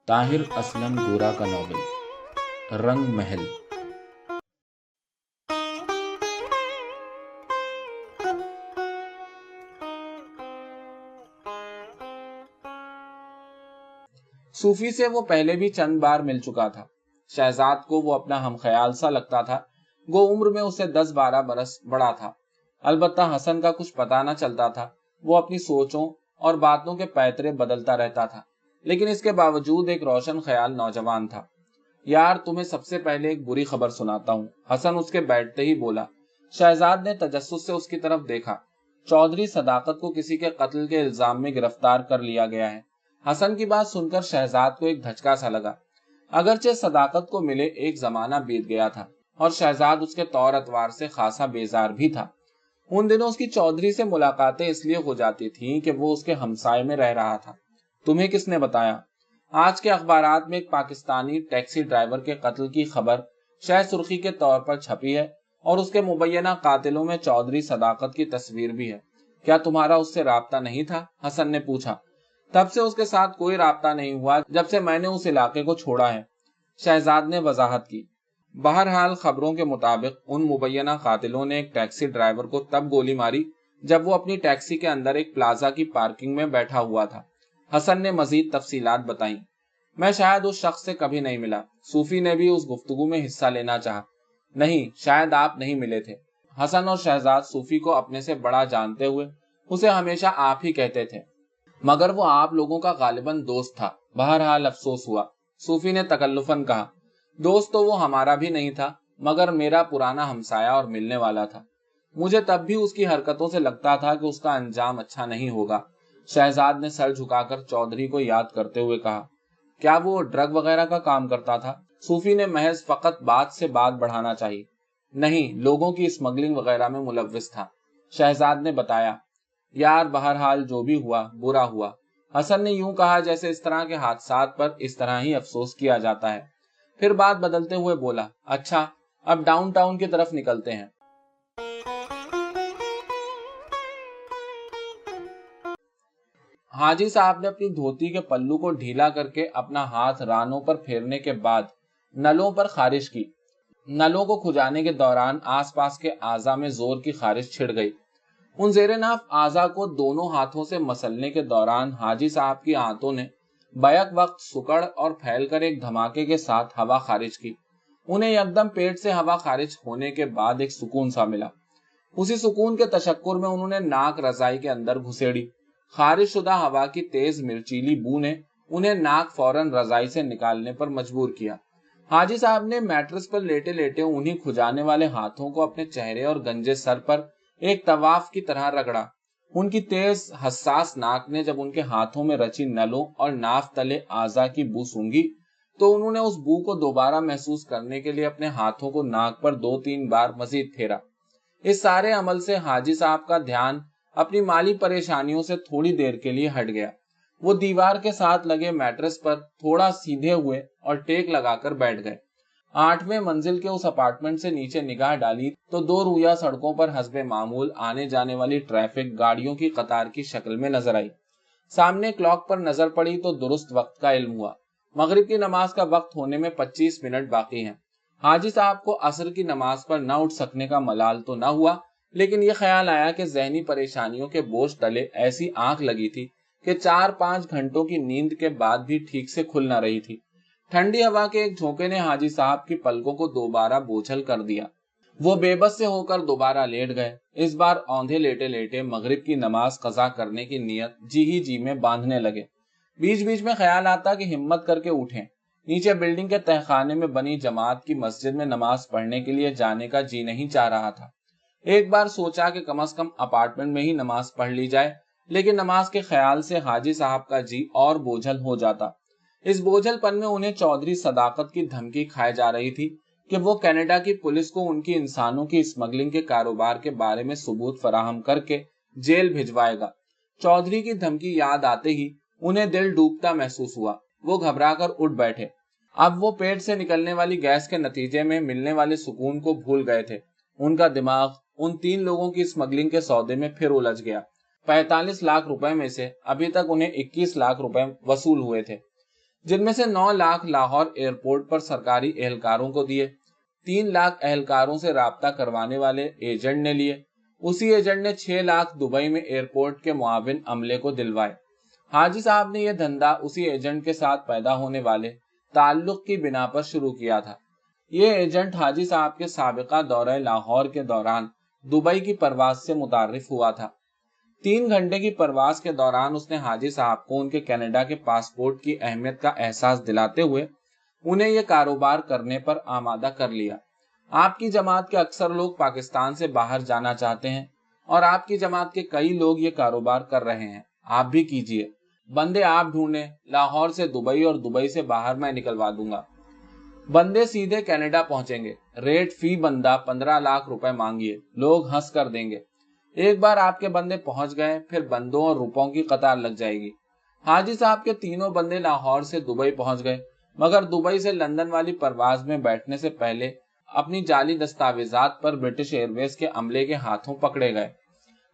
طاہر اسلم گورا کا ناول رنگ محل۔ صوفی سے وہ پہلے بھی چند بار مل چکا تھا۔ شہزاد کو وہ اپنا ہم خیال سا لگتا تھا، گو عمر میں اسے 10-12 برس بڑا تھا۔ البتہ حسن کا کچھ پتہ نہ چلتا تھا، وہ اپنی سوچوں اور باتوں کے پیترے بدلتا رہتا تھا، لیکن اس کے باوجود ایک روشن خیال نوجوان تھا۔ یار تمہیں سب سے پہلے ایک بری خبر سناتا ہوں، حسن اس کے بیٹھتے ہی بولا۔ شہزاد نے تجسس سے اس کی طرف دیکھا۔ چودھری صداقت کو کسی کے قتل کے الزام میں گرفتار کر لیا گیا ہے۔ حسن کی بات سن کر شہزاد کو ایک دھچکا سا لگا۔ اگرچہ صداقت کو ملے ایک زمانہ بیت گیا تھا اور شہزاد اس کے طور اتوار سے خاصا بیزار بھی تھا۔ ان دنوں اس کی چودھری سے ملاقاتیں اس لیے ہو جاتی تھیں کہ وہ اس کے ہمسائے میں رہ رہا تھا۔ تمہیں کس نے بتایا؟ آج کے اخبارات میں ایک پاکستانی ٹیکسی ڈرائیور کے قتل کی خبر شہ سرخی کے طور پر چھپی ہے اور اس کے مبینہ قاتلوں میں چودھری صداقت کی تصویر بھی ہے۔ کیا تمہارا اس سے رابطہ نہیں تھا؟ حسن نے پوچھا۔ تب سے اس کے ساتھ کوئی رابطہ نہیں ہوا جب سے میں نے اس علاقے کو چھوڑا ہے، شہزاد نے وضاحت کی۔ بہرحال خبروں کے مطابق ان مبینہ قاتلوں نے ایک ٹیکسی ڈرائیور کو تب گولی ماری جب وہ اپنی ٹیکسی کے اندر ایک پلازا کی پارکنگ میں بیٹھا ہوا تھا۔ حسن نے مزید تفصیلات بتائیں۔ میں شاید اس شخص سے کبھی نہیں ملا۔ صوفی نے بھی اس گفتگو میں حصہ لینا چاہا۔ نہیں، شاید آپ نہیں ملے تھے۔ حسن اور شہزاد صوفی کو اپنے سے بڑا جانتے ہوئے اسے ہمیشہ آپ ہی کہتے تھے، مگر وہ آپ لوگوں کا غالباً دوست تھا۔ بہرحال افسوس ہوا، صوفی نے تکلفاً کہا۔ دوست تو وہ ہمارا بھی نہیں تھا، مگر میرا پرانا ہمسایہ اور ملنے والا تھا۔ مجھے تب بھی اس کی حرکتوں سے لگتا تھا کہ اس کا انجام اچھا نہیں ہوگا۔ شہزاد نے سر جھکا کر چودھری کو یاد کرتے ہوئے کہا۔ کیا وہ ڈرگ وغیرہ کا کام کرتا تھا؟ صوفی نے محض فقط بات سے بات بڑھانا چاہی۔ نہیں، لوگوں کی اسمگلنگ وغیرہ میں ملوث تھا، شہزاد نے بتایا۔ یار بہرحال جو بھی ہوا برا ہوا، حسن نے یوں کہا جیسے اس طرح کے حادثات پر اس طرح ہی افسوس کیا جاتا ہے۔ پھر بات بدلتے ہوئے بولا، اچھا اب ڈاؤن ٹاؤن کی طرف نکلتے ہیں۔ حاجی صاحب نے اپنی دھوتی کے پلو کو ڈھیلا کر کے اپنا ہاتھ رانوں پر پھیرنے کے بعد نلوں پر خارش کی۔ نلوں کو کھجانے کے دوران آس پاس کے اعضاء میں زور کی خارش چھڑ گئی۔ ان زیر ناف اعضاء کو دونوں ہاتھوں سے مسلنے کے دوران حاجی صاحب کی آنتوں نے بیک وقت سکڑ اور پھیل کر ایک دھماکے کے ساتھ ہوا خارج کی۔ انہیں یکدم پیٹ سے ہوا خارج ہونے کے بعد ایک سکون سا ملا۔ اسی سکون کے تشکر میں انہوں نے ناک رضائی کے اندر گھسیڑی۔ خارج شدہ ہوا کی تیز مرچیلی بو نے انہیں ناک فوراً رضائی سے نکالنے پر مجبور کیا۔ حاجی صاحب نے میٹرس پر لیٹے لیٹے انہیں کھجانے والے ہاتھوں کو اپنے چہرے اور گنجے سر پر ایک طواف کی طرح رگڑا۔ ان کی تیز حساس ناک نے جب ان کے ہاتھوں میں رچی نلوں اور ناف تلے اعضاء کی بو سونگھی تو انہوں نے اس بو کو دوبارہ محسوس کرنے کے لیے اپنے ہاتھوں کو ناک پر 2-3 بار مزید پھیرا۔ اس سارے عمل سے حاجی صاحب کا دھیان اپنی مالی پریشانیوں سے تھوڑی دیر کے لیے ہٹ گیا۔ وہ دیوار کے ساتھ لگے میٹرس پر تھوڑا سیدھے ہوئے اور ٹیک لگا کر بیٹھ گئے۔ 8ویں منزل کے اس اپارٹمنٹ سے نیچے نگاہ ڈالی تو 2 رویا سڑکوں پر حسب معمول آنے جانے والی ٹریفک گاڑیوں کی قطار کی شکل میں نظر آئی۔ سامنے کلاک پر نظر پڑی تو درست وقت کا علم ہوا۔ مغرب کی نماز کا وقت ہونے میں 25 منٹ باقی ہیں۔ حاجی صاحب کو عصر کی نماز پر نہ اٹھ سکنے کا ملال تو نہ ہوا، لیکن یہ خیال آیا کہ ذہنی پریشانیوں کے بوجھ تلے ایسی آنکھ لگی تھی کہ 4-5 گھنٹوں کی نیند کے بعد بھی ٹھیک سے کھل نہ رہی تھی۔ ٹھنڈی ہوا کے ایک جھونکے نے حاجی صاحب کی پلکوں کو دوبارہ بوجھل کر دیا۔ وہ بے بس سے ہو کر دوبارہ لیٹ گئے۔ اس بار اوندھے لیٹے لیٹے مغرب کی نماز قضا کرنے کی نیت جی ہی جی میں باندھنے لگے۔ بیچ بیچ میں خیال آتا کہ ہمت کر کے اٹھیں۔ نیچے بلڈنگ کے تہخانے میں بنی جماعت کی مسجد میں نماز پڑھنے کے لیے جانے کا جی نہیں چاہ رہا تھا۔ ایک بار سوچا کہ کم از کم اپارٹمنٹ میں ہی نماز پڑھ لی جائے، لیکن نماز کے خیال سے حاجی صاحب کا جی اور بوجھل ہو جاتا۔ اس بوجھل پن میں انہیں چودھری صداقت کی دھمکی کھائے جا رہی تھی کہ وہ کینیڈا کی پولیس کو ان کی انسانوں کی اسمگلنگ کے کاروبار کے بارے میں ثبوت فراہم کر کے جیل بھجوائے گا۔ چودھری کی دھمکی یاد آتے ہی انہیں دل ڈوبتا محسوس ہوا۔ وہ گھبرا کر اٹھ بیٹھے۔ اب وہ پیٹ سے نکلنے والی گیس کے نتیجے میں ملنے والے سکون کو بھول گئے تھے۔ ان کا دماغ ان 3 لوگوں کی اسمگلنگ کے سودے میں پھر الجھ گیا۔ 45 لاکھ روپے میں سے ابھی تک انہیں 21 لاکھ روپے وصول ہوئے تھے۔ जिनमें से 9 लाख लाहौर एयरपोर्ट पर सरकारी एहलकारों को दिए, 3 लाख एहलकारों से राब्ता करवाने वाले एजेंट ने लिए, उसी एजेंट ने 6 लाख दुबई में एयरपोर्ट के मुआविन अमले को दिलवाए। हाजी साहब ने यह धंधा उसी एजेंट के साथ पैदा होने वाले ताल्लुक की बिना पर शुरू किया था। ये एजेंट हाजी साहब के साबिका दौरे लाहौर के दौरान दुबई की परवाज से मुतारिफ हुआ था। 3 घंटे की परवाज के दौरान उसने हाजी साहब को उनके कनाडा के पासपोर्ट की अहमियत का एहसास दिलाते हुए उन्हें यह कारोबार करने पर आमादा कर लिया। आपकी जमात के अक्सर लोग पाकिस्तान से बाहर जाना चाहते हैं और आपकी जमात के कई लोग ये कारोबार कर रहे हैं। आप भी कीजिए। बंदे आप ढूंढें, लाहौर से दुबई और दुबई से बाहर मैं निकलवा दूंगा। बंदे सीधे कनाडा पहुंचेंगे। रेट फी बंदा 15 लाख रुपए मांगिए, लोग हंस कर देंगे। एक बार आपके बंदे पहुंच गए, फिर बंदों और रुपयों की कतार लग जाएगी। हाजी साहब के तीनों बंदे लाहौर से दुबई पहुंच गए, मगर दुबई से लंदन वाली परवाज में बैठने से पहले अपनी जाली दस्तावेजात पर ब्रिटिश एयरवेज के अमले के हाथों पकड़े गए।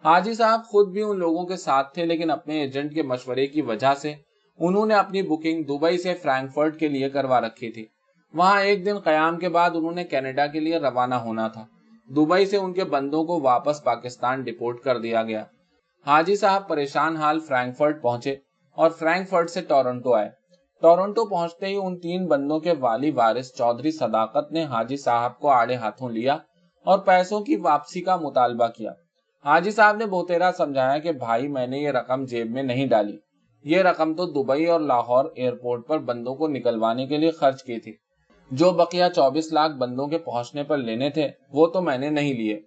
हाजी साहब खुद भी उन लोगों के साथ थे, लेकिन अपने एजेंट के मशवरे की वजह से उन्होंने अपनी बुकिंग दुबई से फ्रैंकफर्ट के लिए करवा रखी थी। वहां एक दिन कयाम के बाद उन्होंने कनाडा के लिए रवाना होना था। दुबई से उनके बंदों को वापस पाकिस्तान डिपोर्ट कर दिया गया। हाजी साहब परेशान हाल फ्रैंकफर्ट पहुंचे और फ्रैंकफर्ट से टोरंटो आए। टोरंटो पहुंचते ही उन 3 बंदों के वाली वारिस चौधरी सदाकत ने हाजी साहब को आड़े हाथों लिया और पैसों की वापसी का मुतालबा किया। हाजी साहब ने बोतेरा समझाया कि भाई, मैंने ये रकम जेब में नहीं डाली, ये रकम तो दुबई और लाहौर एयरपोर्ट पर बंदों को निकलवाने के लिए खर्च की थी। जो बकिया 24 लाख बंदों के पहुंचने पर लेने थे वो तो मैंने नहीं लिए।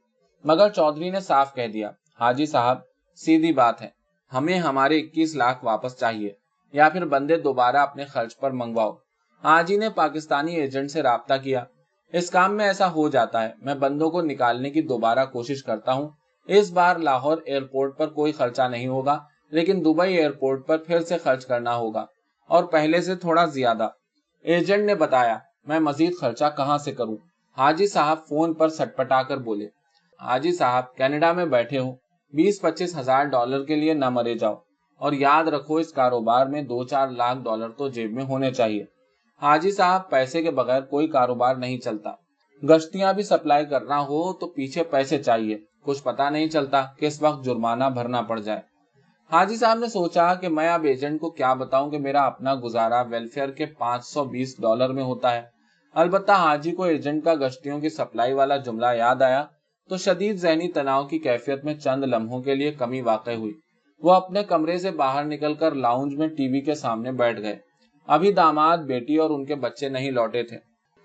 मगर चौधरी ने साफ कह दिया, हाजी साहब सीधी बात है, हमें हमारे 21 लाख वापस चाहिए या फिर बंदे दोबारा अपने खर्च पर मंगवाओ। हाजी ने पाकिस्तानी एजेंट से राब्ता किया। इस काम में ऐसा हो जाता है, मैं बंदों को निकालने की दोबारा कोशिश करता हूँ। इस बार लाहौर एयरपोर्ट पर कोई खर्चा नहीं होगा, लेकिन दुबई एयरपोर्ट पर फिर से खर्च करना होगा और पहले से थोड़ा ज्यादा। एजेंट ने बताया, मैं मजीद खर्चा कहां से करूं? हाजी साहब फोन पर सटपटा कर बोले, हाजी साहब कनाडा में बैठे हो, 20-25 हजार डॉलर के लिए न मरे जाओ, और याद रखो इस कारोबार में 2-4 लाख डॉलर तो जेब में होने चाहिए। हाजी साहब, पैसे के बगैर कोई कारोबार नहीं चलता। गश्तियां भी सप्लाई करना हो तो पीछे पैसे चाहिए, कुछ पता नहीं चलता किस वक्त जुर्माना भरना पड़ जाए। हाजी साहब ने सोचा कि मैं अब एजेंट को क्या बताऊं कि मेरा अपना गुजारा वेलफेयर के 520 डॉलर में होता है। अलबत्ता हाजी को एजेंट का गश्तियों की सप्लाई वाला जुमला याद आया तो शदीद ज़हनी तनाव की कैफियत में चंद लम्हों के लिए कमी वाक़ई हुई। वो अपने कमरे से बाहर निकलकर लाउंज में टीवी के सामने बैठ गए। अभी दामाद, बेटी और उनके बच्चे नहीं लौटे थे।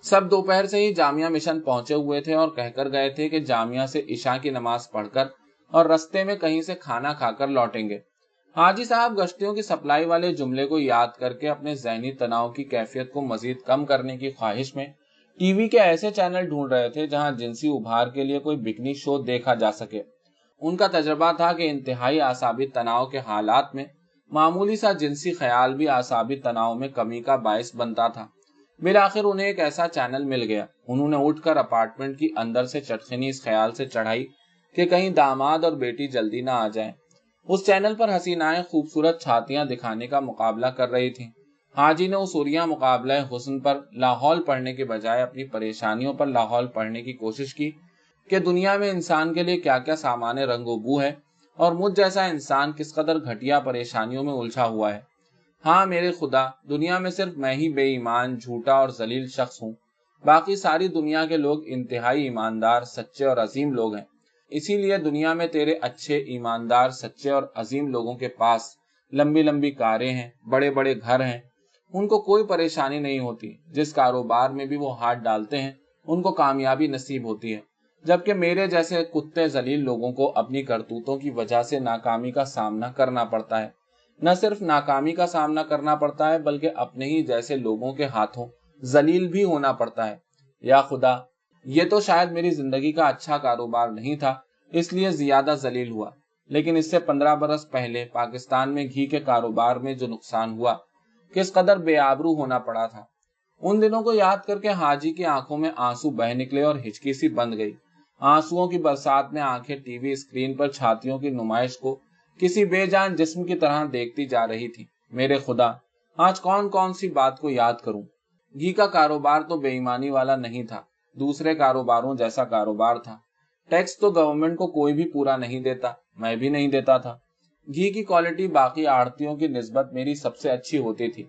सब दोपहर से ही जामिया मिशन पहुंचे हुए थे और कहकर गए थे कि जामिया से इशा की नमाज पढ़कर और रस्ते में कहीं से खाना खाकर लौटेंगे। हाजी साहब गश्तियों की सप्लाई वाले जुमले को याद करके अपने ज़हनी तनाव की कैफियत को मजीद कम करने की ख्वाहिश में टीवी के ऐसे चैनल ढूंढ रहे थे जहां जिनसी उभार के लिए कोई बिकनी शो देखा जा सके। उनका तजर्बा था कि इंतहाई आसाबी तनाव के हालात में मामूली सा जिनसी ख्याल भी आसाबी तनाव में कमी का बायस बनता था। बिलाखिर उन्हें एक ऐसा चैनल मिल गया। उन्होंने उठकर अपार्टमेंट की अंदर से चटखनी इस ख्याल से चढ़ाई कि कहीं दामाद और बेटी जल्दी ना आ जाएं। उस चैनल पर हसीनाएं खूबसूरत छातियां दिखाने का मुकाबला कर रही थीं। हाजी ने उस उरिया मुकाबला हुस्न पर लाहौल पढ़ने के बजाय अपनी परेशानियों पर लाहौल पढ़ने की कोशिश की कि दुनिया में इंसान के लिए क्या क्या सामान्य रंगोबू है और मुझ जैसा इंसान किस कदर घटिया परेशानियों में उलझा हुआ है। हाँ मेरे खुदा, दुनिया में सिर्फ मैं ही बेईमान, झूठा और जलील शख्स हूँ। बाकी सारी दुनिया के लोग इंतहाई ईमानदार, सच्चे और अजीम लोग हैं। इसीलिए दुनिया में तेरे अच्छे, ईमानदार, सच्चे और अजीम लोगों के पास लंबी लंबी कारें हैं, बड़े बड़े घर हैं, उनको कोई परेशानी नहीं होती। जिस कारोबार में भी वो हाथ डालते हैं उनको कामयाबी नसीब होती है, जबकि मेरे जैसे कुत्ते जलील लोगों को अपनी करतूतों की वजह से नाकामी का सामना करना पड़ता है। न सिर्फ नाकामी का सामना करना पड़ता है बल्कि अपने ही जैसे लोगों के हाथों जलील भी होना पड़ता है। या खुदा, ये तो शायद मेरी जिंदगी का अच्छा कारोबार नहीं था, इसलिए ज्यादा जलील हुआ, लेकिन इससे 15 बरस पहले पाकिस्तान में घी के कारोबार में जो नुकसान हुआ, किस कदर बेआबरू होना पड़ा था। उन दिनों को याद करके हाजी की आंखों में आंसू बह निकले और हिचकी सी बंद गई। आंसुओं की बरसात में आंखें टीवी स्क्रीन पर छातियों की नुमाइश को किसी बेजान जिस्म की तरह देखती जा रही थी। मेरे खुदा, آج کون کون سی بات کو یاد کروں؟ گھی کا کاروبار تو بے ایمانی والا نہیں تھا، دوسرے کاروباروں جیسا کاروبار تھا۔ ٹیکس تو گورنمنٹ کو کوئی بھی پورا نہیں دیتا، میں بھی نہیں دیتا تھا۔ گھی کی کوالٹی باقی آڑھتیوں کی نسبت میری سب سے اچھی ہوتی تھی،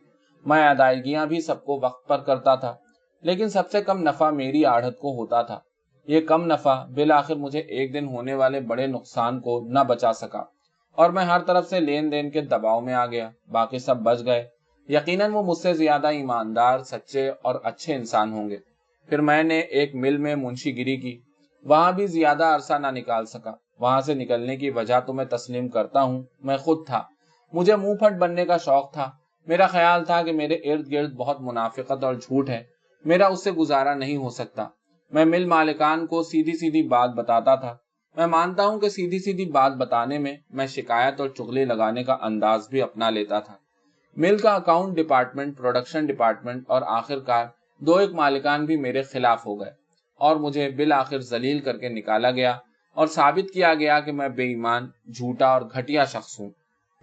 میں ادائیگیاں بھی سب کو وقت پر کرتا تھا، لیکن سب سے کم نفع میری آڑھت کو ہوتا تھا۔ یہ کم نفع بالآخر مجھے ایک دن ہونے والے بڑے نقصان کو نہ بچا سکا، اور میں ہر طرف سے لین دین کے دباؤ میں آ گیا۔ باقی سب بچ گئے، یقیناً وہ مجھ سے زیادہ ایماندار، سچے اور اچھے انسان ہوں گے۔ پھر میں نے ایک مل میں منشی گیری کی، وہاں بھی زیادہ عرصہ نہ نکال سکا۔ وہاں سے نکلنے کی وجہ تو میں تسلیم کرتا ہوں، میں خود تھا۔ مجھے منہ پھٹ بننے کا شوق تھا۔ میرا خیال تھا کہ میرے ارد گرد بہت منافقت اور جھوٹ ہے، میرا اس سے گزارا نہیں ہو سکتا۔ میں مل مالکان کو سیدھی سیدھی بات بتاتا تھا۔ میں مانتا ہوں کہ سیدھی سیدھی بات بتانے میں شکایت اور چغلی لگانے کا انداز بھی اپنا لیتا تھا۔ مل کا اکاؤنٹ ڈپارٹمنٹ، پروڈکشن ڈپارٹمنٹ اور آخرکار دو ایک مالکان بھی میرے خلاف ہو گئے، اور مجھے بالآخر ذلیل کر کے نکالا گیا اور ثابت کیا گیا کہ میں بے ایمان، جھوٹا اور گھٹیا شخص ہوں۔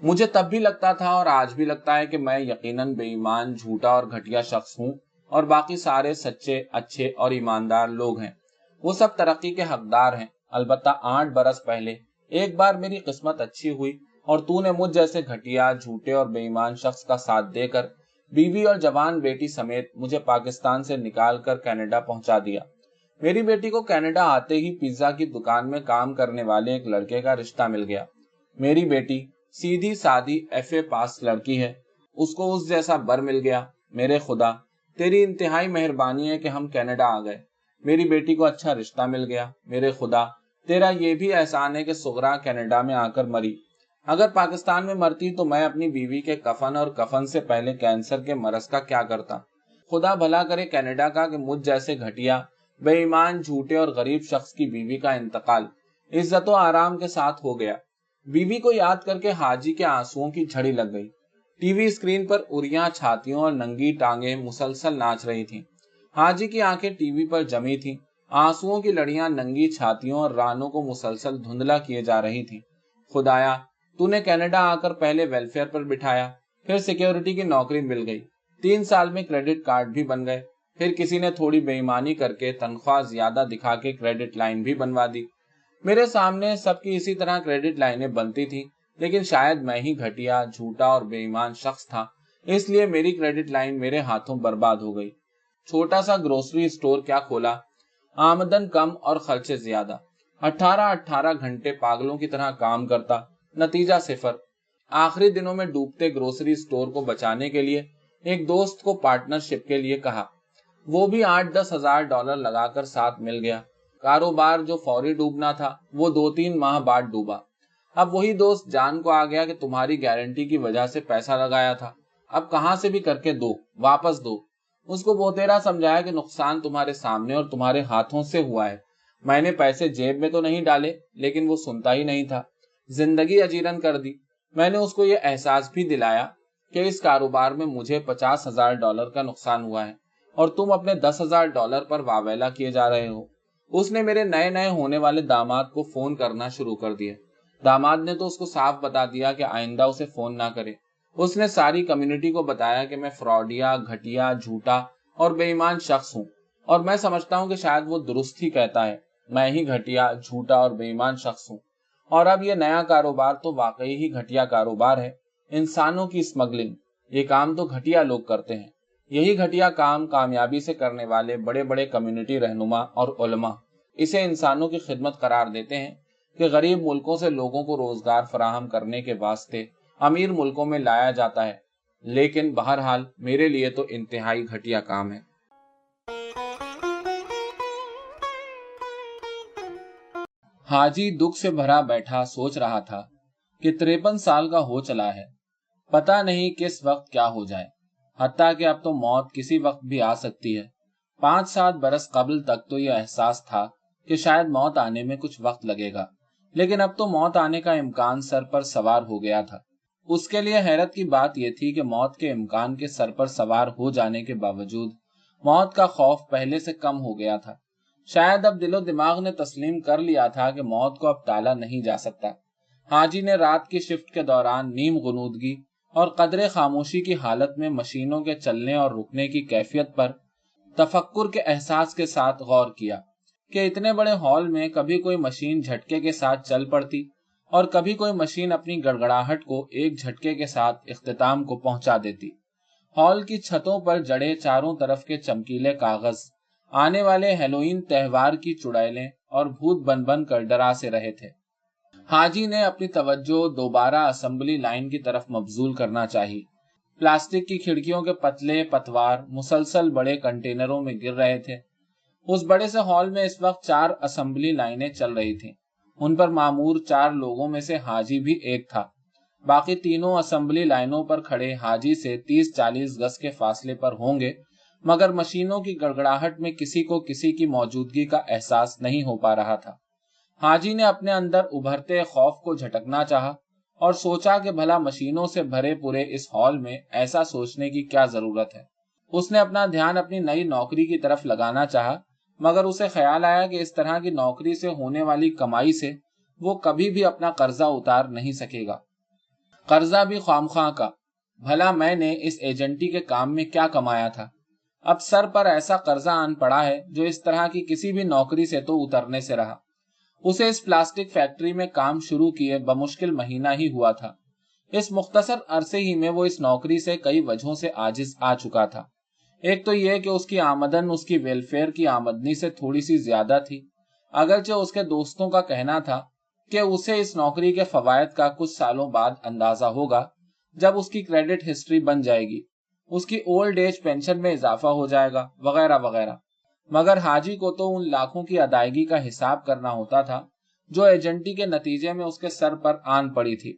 مجھے تب بھی لگتا تھا اور آج بھی لگتا ہے کہ میں یقیناً بے ایمان، جھوٹا اور گھٹیا شخص ہوں، اور باقی سارے سچے، اچھے اور ایماندار لوگ ہیں، وہ سب ترقی کے حقدار ہیں۔ البتہ 8 برس پہلے ایک بار میری قسمت اچھی ہوئی اور تو نے مجھ جیسے گھٹیا، جھوٹے اور بے ایمان شخص کا ساتھ دے کر بیوی اور جوان بیٹی سمیت مجھے پاکستان سے نکال کر کینیڈا پہنچا دیا۔ میری بیٹی کو کینیڈا آتے ہی پیزا کی دکان میں کام کرنے والے ایک لڑکے کا رشتہ مل گیا۔ میری بیٹی سیدھی سادی FA پاس لڑکی ہے، اس کو اس جیسا بر مل گیا۔ میرے خدا، تیری انتہائی مہربانی ہے کہ ہم کینیڈا آ گئے۔ میری بیٹی کو اچھا رشتہ مل گیا۔ میرے خدا، تیرا یہ بھی احسان ہے کہ سغرا کینیڈا میں آ کر مری۔ اگر پاکستان میں مرتی تو میں اپنی بیوی کے کفن اور کفن سے پہلے کینسر کے مرض کا کیا کرتا۔ خدا بھلا کرے کینیڈا کا کہ مجھ جیسے گھٹیا، بے ایمان، جھوٹے اور غریب شخص کی بیوی کا انتقال عزت و آرام کے ساتھ ہو گیا۔ بیوی کو یاد کر کے حاجی کے آنسوؤں کی جھڑی لگ گئی۔ ٹی وی اسکرین پر اریاں چھاتیوں اور ننگی ٹانگیں مسلسل ناچ رہی تھیں۔ حاجی کی آنکھیں ٹی وی پر جمی تھیں، آنسوؤں کی لڑیاں ننگی چھاتیوں اور رانوں کو مسلسل دھندلا کیے جا رہی تھیں۔ خدایا، تو نے کینیڈا آ کر پہلے ویلفیئر پر بٹھایا، پھر سیکیورٹی کی نوکری مل گئی، 3 سال میں کریڈٹ کارڈ بھی بن گئے، پھر کسی نے تھوڑی بے ایمانی کر کے تنخواہ زیادہ دکھا کے کریڈٹ لائن بھی بنوا دی۔ میرے سامنے سب کی اسی طرح کریڈٹ لائنیں بنتی تھیں، لیکن شاید میں ہی گھٹیا، جھوٹا اور بے ایمان شخص تھا، اس لیے میری کریڈٹ لائن میرے ہاتھوں برباد ہو گئی۔ چھوٹا سا گروسری اسٹور کیا کھولا، آمدن کم اور خرچے زیادہ، 18 گھنٹے پاگلوں کی طرح کام کرتا، نتیجہ صفر۔ آخری دنوں میں ڈوبتے گروسری اسٹور کو بچانے کے لیے ایک دوست کو پارٹنرشپ کے لیے کہا، وہ بھی $8-10 ہزار لگا کر ساتھ مل گیا۔ کاروبار جو فوری ڈوبنا تھا وہ 2-3 ماہ بعد ڈوبا۔ اب وہی دوست جان کو آ گیا کہ تمہاری گارنٹی کی وجہ سے پیسہ لگایا تھا، اب کہاں سے بھی کر کے دو، واپس دو۔ اس کو بہتیرا سمجھایا کہ نقصان تمہارے سامنے اور تمہارے ہاتھوں سے ہوا ہے، میں نے پیسے جیب میں تو نہیں ڈالے، لیکن وہ سنتا ہی نہیں تھا، زندگی اجیرن کر دی۔ میں نے اس کو یہ احساس بھی دلایا کہ اس کاروبار میں مجھے $50,000 کا نقصان ہوا ہے اور تم اپنے $10,000 پر واویلا کیے جا رہے ہو۔ اس نے میرے نئے ہونے والے داماد کو فون کرنا شروع کر دیا۔ داماد نے تو اس کو صاف بتا دیا کہ آئندہ اسے فون نہ کرے۔ اس نے ساری کمیونٹی کو بتایا کہ میں فراڈیا، گھٹیا، جھوٹا اور بے ایمان شخص ہوں، اور میں سمجھتا ہوں کہ شاید وہ درست ہی کہتا ہے، میں ہی گھٹیا، جھوٹا اور بے ایمان شخص ہوں۔ اور اب یہ نیا کاروبار تو واقعی ہی گھٹیا کاروبار ہے، انسانوں کی اسمگلنگ۔ یہ کام تو گھٹیا لوگ کرتے ہیں، یہی گھٹیا کام کامیابی سے کرنے والے بڑے بڑے کمیونٹی رہنما اور علماء اسے انسانوں کی خدمت قرار دیتے ہیں کہ غریب ملکوں سے لوگوں کو روزگار فراہم کرنے کے واسطے امیر ملکوں میں لایا جاتا ہے، لیکن بہرحال میرے لیے تو انتہائی گھٹیا کام ہے۔ حاجی دکھ سے بھرا بیٹھا سوچ رہا تھا کہ 53 سال کا ہو چلا ہے، پتہ نہیں کس وقت کیا ہو جائے، حتیٰ کہ اب تو موت کسی وقت بھی آ سکتی ہے۔ 5-7 برس قبل تک تو یہ احساس تھا کہ شاید موت آنے میں کچھ وقت لگے گا، لیکن اب تو موت آنے کا امکان سر پر سوار ہو گیا تھا۔ اس کے لیے حیرت کی بات یہ تھی کہ موت کے امکان کے سر پر سوار ہو جانے کے باوجود موت کا خوف پہلے سے کم ہو گیا تھا۔ شاید اب دل و دماغ نے تسلیم کر لیا تھا کہ موت کو اب ٹالا نہیں جا سکتا۔ حاجی نے رات کی شفٹ کے دوران نیم غنودگی اور قدرے خاموشی کی حالت میں مشینوں کے چلنے اور رکنے کی کیفیت پر تفکر کے احساس کے ساتھ غور کیا کہ اتنے بڑے ہال میں کبھی کوئی مشین جھٹکے کے ساتھ چل پڑتی اور کبھی کوئی مشین اپنی گڑگڑاہٹ کو ایک جھٹکے کے ساتھ اختتام کو پہنچا دیتی۔ ہال کی چھتوں پر جڑے چاروں طرف کے چمکیلے کاغذ آنے والے ہیلوئین تہوار کی چڑیلیں اور بھوت بن بن کر ڈرا سے رہے تھے۔ حاجی نے اپنی توجہ دوبارہ اسمبلی لائن کی طرف مبذول کرنا چاہی۔ پلاسٹک کی کھڑکیوں کے پتلے پتوار مسلسل بڑے کنٹینروں میں گر رہے تھے۔ اس بڑے سے ہال میں اس وقت 4 اسمبلی لائنیں چل رہی تھیں۔ ان پر معمور 4 لوگوں میں سے حاجی بھی ایک تھا۔ باقی تینوں اسمبلی لائنوں پر کھڑے حاجی سے 30-40 گز کے فاصلے پر ہوں گے، مگر مشینوں کی گڑگڑاہٹ میں کسی کو کسی کی موجودگی کا احساس نہیں ہو پا رہا تھا۔ حاجی نے اپنے اندر ابھرتے خوف کو جھٹکنا چاہا اور سوچا کہ بھلا مشینوں سے بھرے پورے اس ہال میں ایسا سوچنے کی کیا ضرورت ہے۔ اس نے اپنا دھیان اپنی نئی نوکری کی طرف لگانا چاہا، مگر اسے خیال آیا کہ اس طرح کی نوکری سے ہونے والی کمائی سے وہ کبھی بھی اپنا قرضہ اتار نہیں سکے گا، قرضہ بھی خوامخواہ کا۔ بھلا میں نے اس ایجنٹی کے کام میں کیا کمایا تھا؟ اب سر پر ایسا قرضہ آن پڑا ہے جو اس طرح کی کسی بھی نوکری سے تو اترنے سے رہا۔ اسے اس پلاسٹک فیکٹری میں کام شروع کیے بمشکل مہینہ ہی ہوا تھا۔ اس مختصر عرصے ہی میں وہ اس نوکری سے کئی وجہوں سے عاجز آ چکا تھا۔ ایک تو یہ کہ اس کی آمدن اس کی ویلفیئر کی آمدنی سے تھوڑی سی زیادہ تھی، اگرچہ اس کے دوستوں کا کہنا تھا کہ اسے اس نوکری کے فوائد کا کچھ سالوں بعد اندازہ ہوگا، جب اس کی کریڈٹ ہسٹری بن جائے گی، اس کی اولڈ ایج پینشن میں اضافہ ہو جائے گا، وغیرہ وغیرہ۔ مگر حاجی کو تو ان لاکھوں کی ادائیگی کا حساب کرنا ہوتا تھا جو ایجنٹی کے نتیجے میں اس کے سر پر آن پڑی تھی۔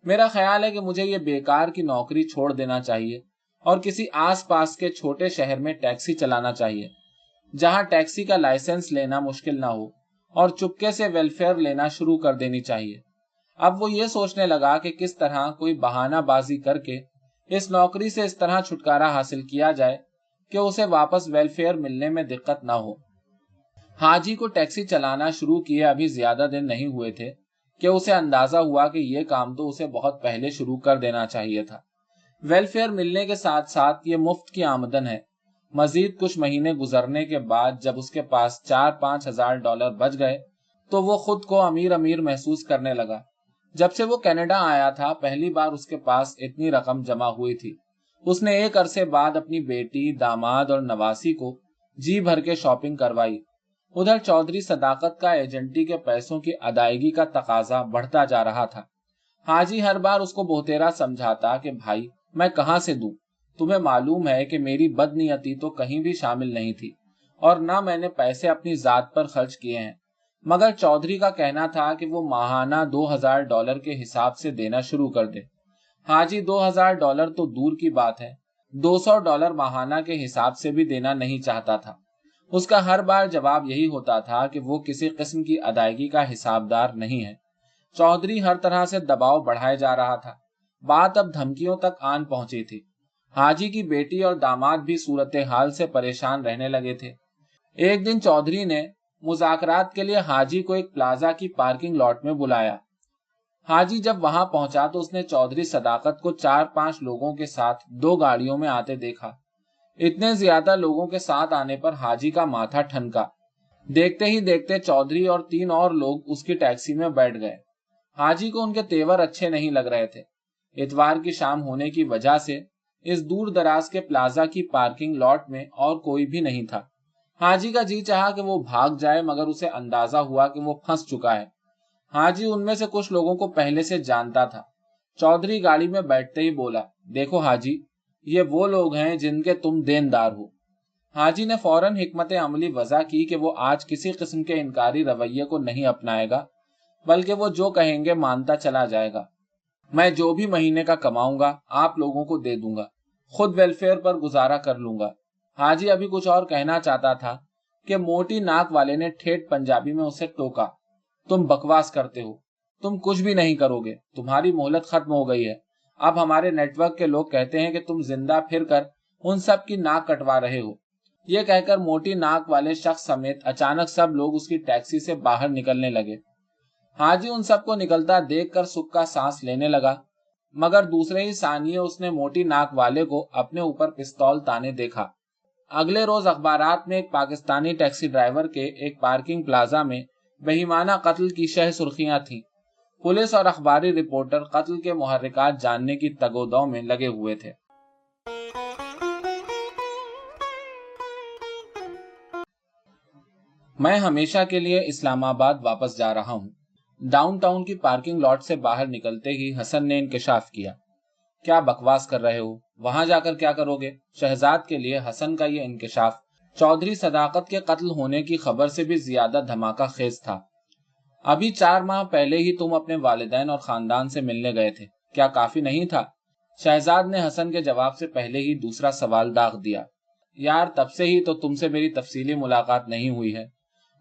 میرا خیال ہے کہ مجھے یہ بیکار کی نوکری چھوڑ دینا چاہیے اور کسی آس پاس کے چھوٹے شہر میں ٹیکسی چلانا چاہیے، جہاں ٹیکسی کا لائسنس لینا مشکل نہ ہو، اور چپکے سے ویلفیئر لینا شروع کر دینی چاہیے۔ اب وہ یہ سوچنے لگا کہ کس طرح کوئی بہانہ بازی کر کے اس نوکری سے اس طرح چھٹکارا حاصل کیا جائے کہ اسے واپس ویلفیئر ملنے میں دقت نہ ہو۔ حاجی کو ٹیکسی چلانا شروع کیے ابھی زیادہ دن نہیں ہوئے تھے کہ اسے اندازہ ہوا کہ یہ کام تو اسے بہت پہلے شروع کر دینا چاہیے تھا۔ ویلفیئر ملنے کے ساتھ ساتھ یہ مفت کی آمدن ہے۔ مزید کچھ مہینے گزرنے کے بعد جب اس کے پاس 4-5 ہزار ڈالر بچ گئے تو وہ خود کو امیر محسوس کرنے لگا۔ جب سے وہ کینیڈا آیا تھا پہلی بار اس کے پاس اتنی رقم جمع ہوئی تھی۔ اس نے ایک عرصے بعد اپنی بیٹی، داماد اور نواسی کو جی بھر کے شاپنگ کروائی۔ ادھر چودھری صداقت کا ایجنٹی کے پیسوں کی ادائیگی کا تقاضا بڑھتا جا رہا تھا۔ حاجی ہر بار اس کو بہتیرا سمجھاتا کہ بھائی میں کہاں سے دوں، تمہیں معلوم ہے کہ میری بدنیتی تو کہیں بھی شامل نہیں تھی اور نہ میں نے پیسے اپنی ذات پر خرچ کیے ہیں، مگر چودھری کا کہنا تھا کہ وہ ماہانہ $2000 کے حساب سے دینا شروع کر دے۔ حاجی $2000 تو دور کی بات ہے، $200 ماہانہ کے حساب سے بھی دینا نہیں چاہتا تھا۔ اس کا ہر بار جواب یہی ہوتا تھا کہ وہ کسی قسم کی ادائیگی کا حسابدار نہیں ہے۔ چودھری ہر طرح سے دباؤ بڑھائے جا رہا تھا۔ بات اب دھمکیوں تک آن پہنچی تھی۔ حاجی کی بیٹی اور داماد بھی صورتحال سے پریشان رہنے لگے تھے۔ ایک دن چودھری نے مذاکرات کے لیے حاجی کو ایک پلازا کی پارکنگ لاٹ میں بلایا۔ حاجی جب وہاں پہنچا تو اس نے چودھری صداقت کو 4-5 لوگوں کے ساتھ 2 گاڑیوں میں آتے دیکھا۔ اتنے زیادہ لوگوں کے ساتھ آنے پر حاجی کا ماتھا ٹھنکا۔ دیکھتے ہی دیکھتے چودھری اور 3 اور لوگ اس کی ٹیکسی میں بیٹھ گئے۔ حاجی کو ان کے تیور اچھے نہیں لگ رہے تھے۔ اتوار کی شام ہونے کی وجہ سے اس دور دراز کے پلازا کی پارکنگ لاٹ میں اور کوئی بھی نہیں تھا۔ حاجی کا جی چاہا کہ وہ بھاگ جائے، مگر اسے اندازہ ہوا کہ وہ پھنس چکا ہے۔ حاجی ان میں سے کچھ لوگوں کو پہلے سے جانتا تھا۔ چودھری گاڑی میں بیٹھتے ہی بولا، دیکھو حاجی، یہ وہ لوگ ہیں جن کے تم دیندار ہو۔ حاجی نے فوراً حکمت عملی وضع کی کہ وہ آج کسی قسم کے انکاری رویے کو نہیں اپنائے گا، بلکہ وہ جو کہیں گے مانتا چلا جائے گا۔ میں جو بھی مہینے کا کماؤں گا آپ لوگوں کو دے دوں گا، خود ویلفیئر پر گزارا کر لوں گا۔ حاجی ابھی کچھ اور کہنا چاہتا تھا کہ موٹی ناک والے نے ٹھیٹھ پنجابی میں اسے ٹوکا، تم بکواس کرتے ہو، تم کچھ بھی نہیں کرو گے، تمہاری مہلت ختم ہو گئی ہے۔ اب ہمارے نیٹ ورک کے لوگ کہتے ہیں کہ تم زندہ پھر کر ان سب کی ناک کٹوا رہے ہو۔ یہ کہہ کر موٹی ناک والے شخص سمیت اچانک سب لوگ اس کی ٹیکسی سے باہر نکلنے لگے۔ حاجی ان سب کو نکلتا دیکھ کر سکھ کا سانس لینے لگا، मगर दूसरे ही सानिये उसने मोटी नाक वाले को अपने ऊपर पिस्तौल ताने देखा। अगले रोज अखबारात में एक पाकिस्तानी टैक्सी ड्राइवर के एक पार्किंग प्लाजा में बेईमाना कत्ल की शह सुर्खियां थीं। पुलिस और अखबारी रिपोर्टर कत्ल के मुहर्रिकात जानने की तगोदौ में लगे हुए थे। मैं हमेशा के लिए इस्लामाबाद वापस जा रहा हूँ। डाउनटाउन की पार्किंग लॉट से बाहर निकलते ही हसन ने इंकशाफ किया। क्या बकवास कर रहे हो? वहां जाकर क्या करोगे? शहजाद के लिए हसन का ये इंकशाफ चौधरी सदाकत के कत्ल होने की खबर से भी ज्यादा धमाका खेज था। अभी 4 माह पहले ही तुम अपने वालिदैन और खानदान से मिलने गए थे, क्या काफी नहीं था? शहजाद ने हसन के जवाब से पहले ही दूसरा सवाल दाग दिया। यार, तब से ही तो तुमसे मेरी तफसीली मुलाकात नहीं हुई है।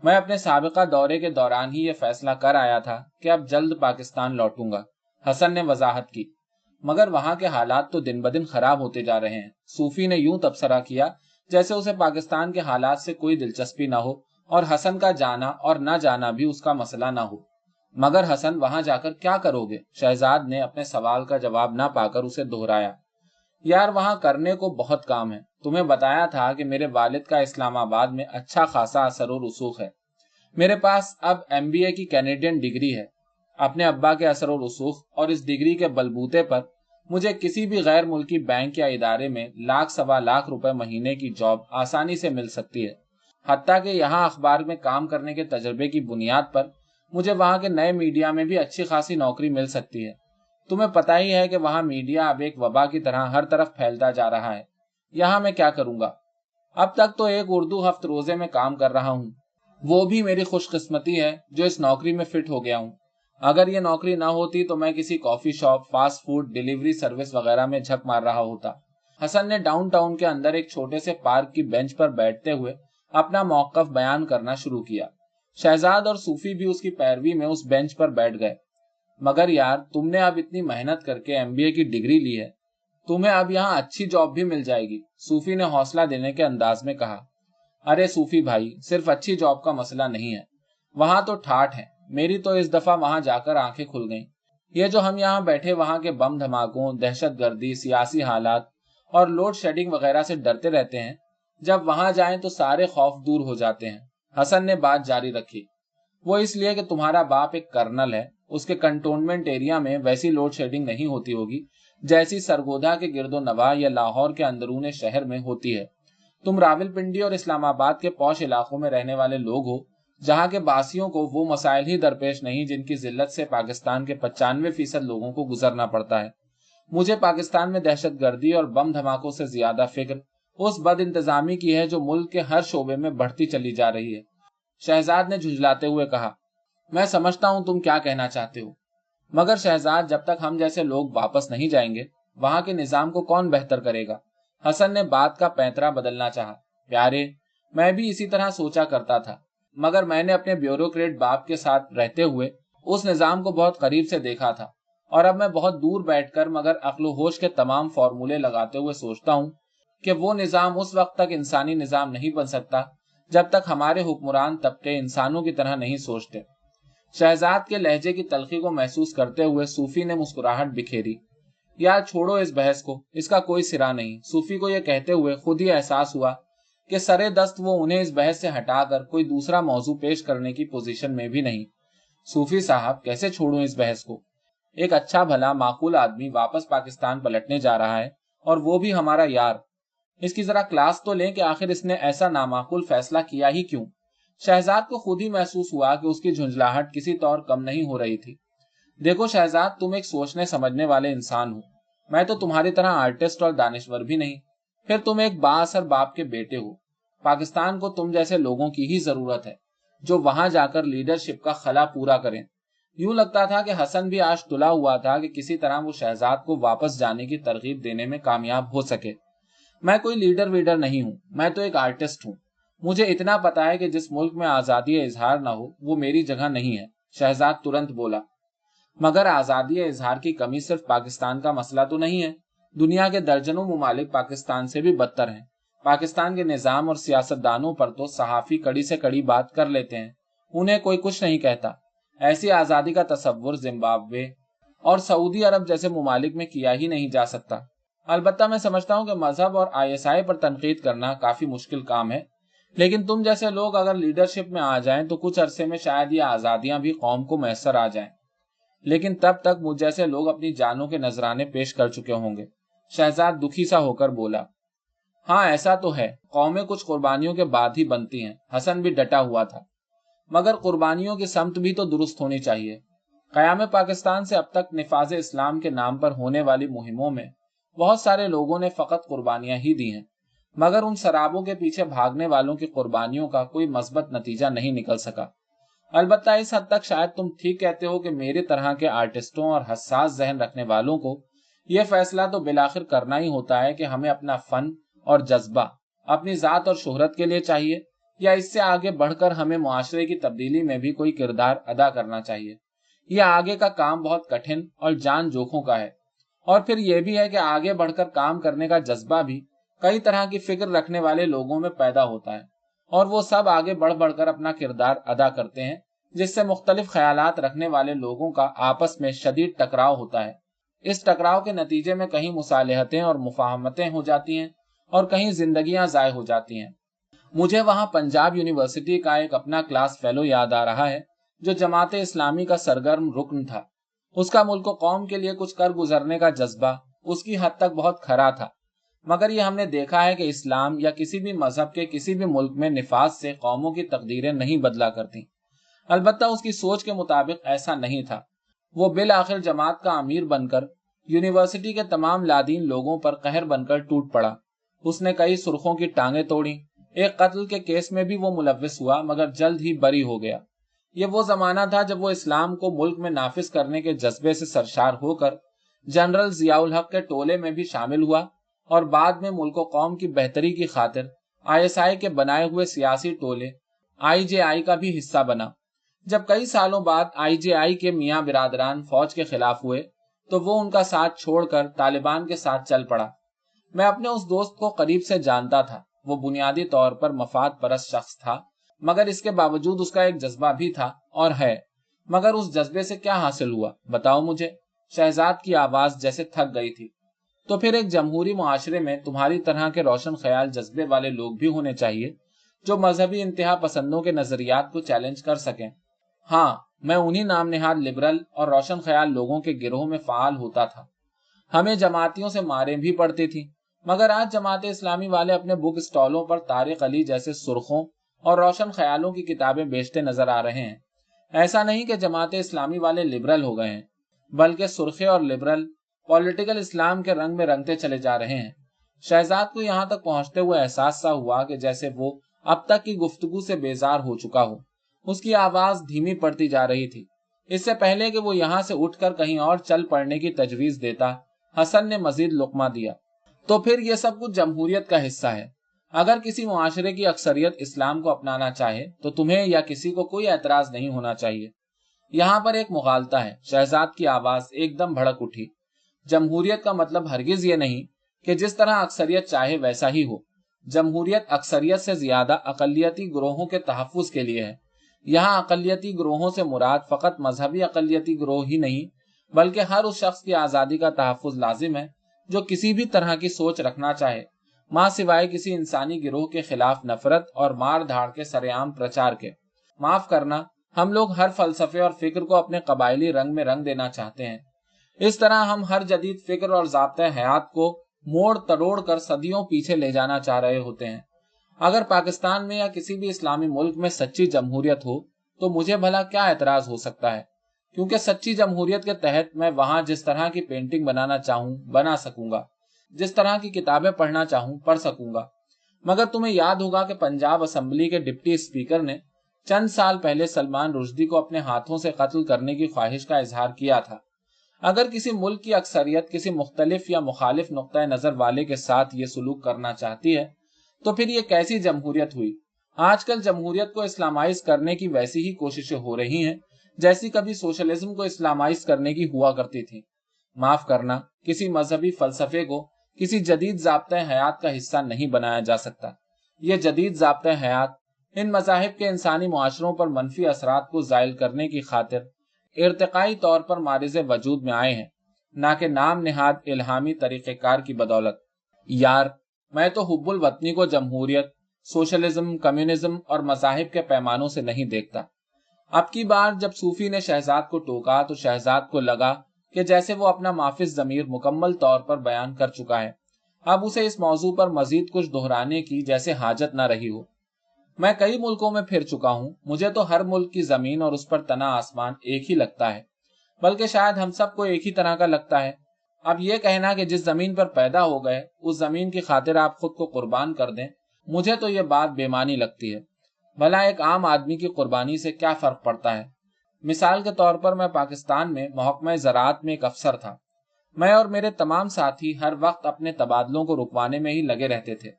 मैं अपने साबिका दौरे के दौरान ही ये फैसला कर आया था कि अब जल्द पाकिस्तान लौटूंगा, हसन ने वजाहत की। मगर वहां के हालात तो दिन ब दिन खराब होते जा रहे हैं। सूफी ने यूं तबसरा किया जैसे उसे पाकिस्तान के हालात से कोई दिलचस्पी न हो और हसन का जाना और न जाना भी उसका मसला न हो। मगर हसन, वहां जाकर क्या करोगे? शहजाद ने अपने सवाल का जवाब न पाकर उसे दोहराया। यार, वहां करने को बहुत काम है। तुम्हें बताया था कि मेरे वालिद का इस्लामाबाद में अच्छा खासा असर और रसूख है। मेरे पास अब MBA की कैनेडियन डिग्री है। अपने अब्बा के असर और रसूख और इस डिग्री के बलबूते पर मुझे किसी भी गैर मुल्की बैंक या इदारे में लाख सवा लाख रुपए महीने की जॉब आसानी से मिल सकती है। हत्ता कि यहाँ अखबार में काम करने के तजर्बे की बुनियाद पर मुझे वहाँ के नए मीडिया में भी अच्छी खासी नौकरी मिल सकती है। तुम्हें पता ही है कि वहाँ मीडिया अब एक वबा की तरह हर तरफ फैलता जा रहा है। यहाँ मैं क्या करूंगा? अब तक तो एक उर्दू हफ्त रोजे में काम कर रहा हूँ। वो भी मेरी खुशकिस्मती है जो इस नौकरी में फिट हो गया हूँ। अगर ये नौकरी ना होती तो मैं किसी coffee shop, fast food delivery service वगैरह में झक मार रहा होता। हसन ने डाउनटाउन के अंदर एक छोटे से पार्क की बेंच पर बैठते हुए अपना मौकफ बयान करना शुरू किया। शहजाद और सूफी भी उसकी पैरवी में उस बेंच पर बैठ गए। मगर यार, तुमने अब इतनी मेहनत करके MBA की डिग्री ली है, तुम्हें अब यहाँ अच्छी जॉब भी मिल जाएगी, सूफी ने हौसला देने के अंदाज में कहा। अरे सूफी भाई, सिर्फ अच्छी जॉब का मसला नहीं है, वहां तो ठाठ है। मेरी तो इस दफा वहां जाकर आंखें खुल गईं। ये जो हम यहाँ बैठे वहां के बम धमाकों, दहशतगर्दी, सियासी हालात और लोड शेडिंग वगैरह से डरते रहते हैं, जब वहां जाएं तो सारे खौफ दूर हो जाते हैं। हसन ने बात जारी रखी। वो इसलिए कि तुम्हारा बाप एक कर्नल है। उसके कंटोनमेंट एरिया में वैसी लोड शेडिंग नहीं होती होगी जैसी सरगोधा के गिरदो नवाह या लाहौर के अंदरूने शहर में होती है। तुम रावलपिंडी और इस्लामाबाद के पौश इलाकों में रहने वाले लोग हो, जहां के बासियों को वो मसाइल ही दरपेश नहीं जिनकी जिल्लत से पाकिस्तान के 95% लोगों को गुजरना पड़ता है। मुझे पाकिस्तान में दहशतगर्दी और बम धमाकों से ज्यादा फिक्र उस बद इंतजामी की है जो मुल्क के हर शोबे में बढ़ती चली जा रही है। शहजाद ने झुंझलाते हुए कहा। मैं समझता हूं तुम क्या कहना चाहते हो, मगर शहजाद, जब तक हम जैसे लोग वापस नहीं जाएंगे, वहां के निजाम को कौन बेहतर करेगा? हसन ने बात का पैंतरा बदलना चाहा। प्यारे, मैं भी इसी तरह सोचा करता था, मगर मैंने अपने ब्यूरोक्रेट बाप के साथ रहते हुए उस निजाम को बहुत करीब से देखा था, और अब मैं बहुत दूर बैठकर मगर अक्ल होश के तमाम फॉर्मूले लगाते हुए सोचता हूँ कि वो निजाम उस वक्त तक इंसानी निजाम नहीं बन सकता जब तक हमारे हुक्मरान तबके इंसानों की तरह नहीं सोचते। शहजाद के लहजे की तलखी को महसूस करते हुए सूफी ने मुस्कुराहट बिखेरी। यार छोड़ो इस बहस को, इसका कोई सिरा नहीं। सूफी को यह कहते हुए खुद ही एहसास हुआ कि सरे दस्त वो उन्हें इस बहस से हटाकर कोई दूसरा मौजू पेश करने की पोजीशन में भी नहीं। सूफी साहब, कैसे छोड़ूं इस बहस को? एक अच्छा भला माकूल आदमी वापस पाकिस्तान पलटने जा रहा है, और वो भी हमारा यार। इसकी जरा क्लास तो लें कि आखिर इसने ऐसा नामाकूल फैसला किया ही क्यों? शहजाद को खुद ही महसूस हुआ कि उसकी झुंझलाहट किसी तौर कम नहीं हो रही थी। देखो शहजाद, तुम एक सोचने समझने वाले इंसान हो। मैं तो तुम्हारी तरह आर्टिस्ट और दानिश्वर भी नहीं। फिर तुम एक बाअसर बाप के बेटे हो। पाकिस्तान को तुम जैसे लोगों की ही जरूरत है, जो वहां जाकर लीडरशिप का खला पूरा करें। यूं लगता था कि हसन भी आज तुला हुआ था कि किसी तरह वो शहजाद को वापस जाने की तरगीब देने में कामयाब हो सके। मैं कोई लीडर वीडर नहीं हूँ, मैं तो एक आर्टिस्ट हूँ। मुझे इतना पता है कि जिस मुल्क में आजादी इजहार न हो वो मेरी जगह नहीं है। शहजाद तुरंत बोला। मगर आजादी इजहार की कमी सिर्फ पाकिस्तान का मसला तो नहीं है। दुनिया के दर्जनों मुमालिक पाकिस्तान से भी बदतर हैं। पाकिस्तान के निजाम और सियासतदानों पर तो सहाफी कड़ी से कड़ी बात कर लेते हैं, उन्हें कोई कुछ नहीं कहता। ऐसी आजादी का तसव्वुर जिम्बाब्वे, और सऊदी अरब जैसे ममालिक में किया ही नहीं जा सकता। अलबत्ता मैं समझता हूँ कि मजहब और ISI पर तनकीद करना काफी मुश्किल काम है, लेकिन तुम जैसे लोग अगर लीडरशिप में आ जाएं तो कुछ अरसे में शायद ये आजादियां भी कौम को मैसर आ जाएं। लेकिन तब तक मुझ जैसे लोग अपनी जानों के नजराने पेश कर चुके होंगे। शहजाद दुखी सा होकर बोला। हाँ ऐसा तो है, कौमें कुछ कुर्बानियों के बाद ही बनती हैं। हसन भी डटा हुआ था। मगर कुर्बानियों की समत भी तो दुरुस्त होनी चाहिए। क़याम पाकिस्तान से अब तक निफाज इस्लाम के नाम पर होने वाली मुहिमों में बहुत सारे लोगों ने फकत कुर्बानियां ही दी हैं, मगर उन शराबों के पीछे भागने वालों की कुर्बानियों का कोई मस्बत नतीजा नहीं निकल सका। अलबत्ता इस हद तक शायद तुम ठीक कहते हो कि मेरे तरह के आर्टिस्टों और हसास जहन रखने वालों को यह फैसला तो बिलाखिर करना ही होता है कि हमें अपना फन और जज्बा अपनी जात और शोहरत के लिए चाहिए, या इससे आगे बढ़कर हमें मुआशरे की तब्दीली में भी कोई किरदार अदा करना चाहिए। यह आगे का काम बहुत कठिन और जान जोखों का है। और फिर यह भी है कि आगे बढ़कर काम करने का जज्बा भी कई तरह की फिक्र रखने वाले लोगों में पैदा होता है, और वो सब आगे बढ़ बढ़कर अपना किरदार अदा करते हैं, जिससे मुख्तलिफ ख्यालात रखने वाले लोगों का आपस में शदीद टकराव होता है। इस टकराव के नतीजे में कहीं मुसालहतें और मुफाहमतें हो जाती हैं और कहीं जिंदगियां ज़ाय हो जाती हैं। मुझे वहां पंजाब यूनिवर्सिटी का एक अपना क्लास फेलो याद आ रहा है जो जमात इस्लामी का सरगर्म रुकन था। उसका मुल्क कौम के लिए कुछ कर गुजरने का जज्बा उसकी हद तक बहुत खरा था, मगर ये हमने देखा है कि इस्लाम या किसी भी मजहब के किसी भी मुल्क में निफाज से कौमों की तकदीरें नहीं बदला करती। अलबत्ता उसकी सोच के मुताबिक ऐसा नहीं था। वो बिल आखिर जमात का अमीर बनकर यूनिवर्सिटी के तमाम लादीन लोगों पर कहर बनकर टूट पड़ा। उसने कई सुर्खों की टांगें तोड़ी। एक कत्ल के केस में भी वो मुलव्विस हुआ, मगर जल्द ही बरी हो गया। ये वो जमाना था जब वो इस्लाम को मुल्क में नाफिज करने के जज्बे से सरशार होकर जनरल जियाउल हक के टोले में भी शामिल हुआ, और बाद में मुल्क कौम की बेहतरी की खातिर ISI के बनाए हुए सियासी टोले IJI का भी हिस्सा बना। जब कई सालों बाद IJI के मियाँ बिरादरान फौज के खिलाफ हुए तो वो उनका साथ छोड़कर तालिबान के साथ चल पड़ा। मैं अपने उस दोस्त को करीब से जानता था। वो बुनियादी तौर पर मफाद परस्त शख्स था, मगर इसके बावजूद उसका एक जज्बा भी था और है। मगर उस जज्बे से क्या हासिल हुआ बताओ मुझे। शहजाद की आवाज जैसे थक गई थी। तो फिर एक जमहूरी मुआशरे में तुम्हारी तरह के रोशन ख्याल जज्बे वाले लोग भी होने चाहिए जो मजहबी इंतहा पसंदों के नजरियात को चैलेंज कर सकें। हाँ, मैं उन्हीं नाम निहाद लिबरल और रोशन ख्याल लोगों के गिरोह में फाल होता था। हमें जमातियों से मारें भी पड़ती थी, मगर आज जमात इस्लामी वाले अपने बुक स्टॉलों पर तारिक अली जैसे सुर्खों और रोशन ख्यालों की किताबें बेचते नजर आ रहे हैं। ऐसा नहीं कि जमात इस्लामी वाले लिबरल हो गए हैं, बल्कि सुर्खे और लिबरल पॉलिटिकल इस्लाम के रंग में रंगते चले जा रहे हैं। शहजाद को यहाँ तक पहुंचते हुए एहसास सा हुआ कि जैसे वो अब तक की गुफ्तगू से बेजार हो चुका हो। उसकी आवाज धीमी पड़ती जा रही थी। इससे पहले कि वो यहाँ से उठकर कहीं और चल पड़ने की तजवीज देता, हसन ने मजीद लुकमा दिया। तो फिर ये सब कुछ जमहूरियत का हिस्सा है। अगर किसी मुआशरे की अक्सरियत इस्लाम को अपनाना चाहे तो तुम्हें या किसी को कोई एतराज नहीं होना चाहिए। यहाँ पर एक मुगालता है। शहजाद की आवाज एकदम भड़क उठी। जमहूरियत का मतलब हरगिज ये नहीं कि जिस तरह अक्सरियत चाहे वैसा ही हो। जमहूरियत अक्सरियत से ज्यादा अकलियती ग्रोहों के तहफ़्फ़ुज़ के लिए है। यहाँ अकलियती ग्रोहों से मुराद फकत मजहबी अकलियती ग्रोह ही नहीं, बल्कि हर उस शख्स की आज़ादी का तहफ़्फ़ुज़ लाजिम है जो किसी भी तरह की सोच रखना चाहे, माँ सिवाय किसी इंसानी गिरोह के खिलाफ नफरत और मार धाड़ के सरेआम प्रचार के। माफ करना, हम लोग हर फलसफे और फिक्र को अपने कबायली रंग में रंग देना चाहते हैं। इस तरह हम हर जदीद फिक्र और ज़ाब्ते हयात को मोड़ तड़ोड़ कर सदियों पीछे ले जाना चाह रहे होते हैं। अगर पाकिस्तान में या किसी भी इस्लामी मुल्क में सच्ची जमहूरियत हो तो मुझे भला क्या एतराज हो सकता है, क्योंकि सच्ची जमहूरियत के तहत मैं वहां जिस तरह की पेंटिंग बनाना चाहूं बना सकूंगा, जिस तरह की किताबें पढ़ना चाहूं पढ़ सकूंगा। मगर तुम्हें याद होगा कि पंजाब असेंबली के डिप्टी स्पीकर ने चंद साल पहले सलमान रुश्दी को अपने हाथों से कत्ल करने की ख्वाहिश का इजहार किया था। अगर किसी मुल्क की अक्सरियत किसी मुख्तलिफ या मुखालिफ नुक्ता नजर वाले के साथ ये सलूक करना चाहती है तो फिर ये कैसी जमहूरियत हुई। आजकल जमहूरियत को इस्लामाइज करने की वैसी ही कोशिशें हो रही हैं जैसी कभी सोशलिज्म को इस्लामाइज करने की हुआ करती थी। माफ करना, किसी मजहबी फलसफे को किसी जदीद ज़ाब्ते हयात का हिस्सा नहीं बनाया जा सकता। ये जदीद ज़ाब्ते हयात इन मज़ाहिब के इंसानी मुआशरों पर मनफी असरात को ज़ायल करने की खातिर ارتقائی طور پر مارز وجود میں آئے ہیں، نہ کہ نام نہاد الہامی طریقہ کار کی بدولت۔ یار، میں تو حب الوطنی کو جمہوریت، سوشلزم، کمیونزم اور مذاہب کے پیمانوں سے نہیں دیکھتا۔ اب کی بار جب صوفی نے شہزاد کو ٹوکا تو شہزاد کو لگا کہ جیسے وہ اپنا مافز ضمیر مکمل طور پر بیان کر چکا ہے، اب اسے اس موضوع پر مزید کچھ دہرانے کی جیسے حاجت نہ رہی ہو۔ میں کئی ملکوں میں پھر چکا ہوں، مجھے تو ہر ملک کی زمین اور اس پر تنا آسمان ایک ہی لگتا ہے، بلکہ شاید ہم سب کو ایک ہی طرح کا لگتا ہے۔ اب یہ کہنا کہ جس زمین پر پیدا ہو گئے اس زمین کی خاطر آپ خود کو قربان کر دیں، مجھے تو یہ بات بے معنی لگتی ہے۔ بھلا ایک عام آدمی کی قربانی سے کیا فرق پڑتا ہے؟ مثال کے طور پر میں پاکستان میں محکمہ زراعت میں ایک افسر تھا۔ میں اور میرے تمام ساتھی ہر وقت اپنے تبادلوں کو رکوانے میں ہی لگے رہتے تھے،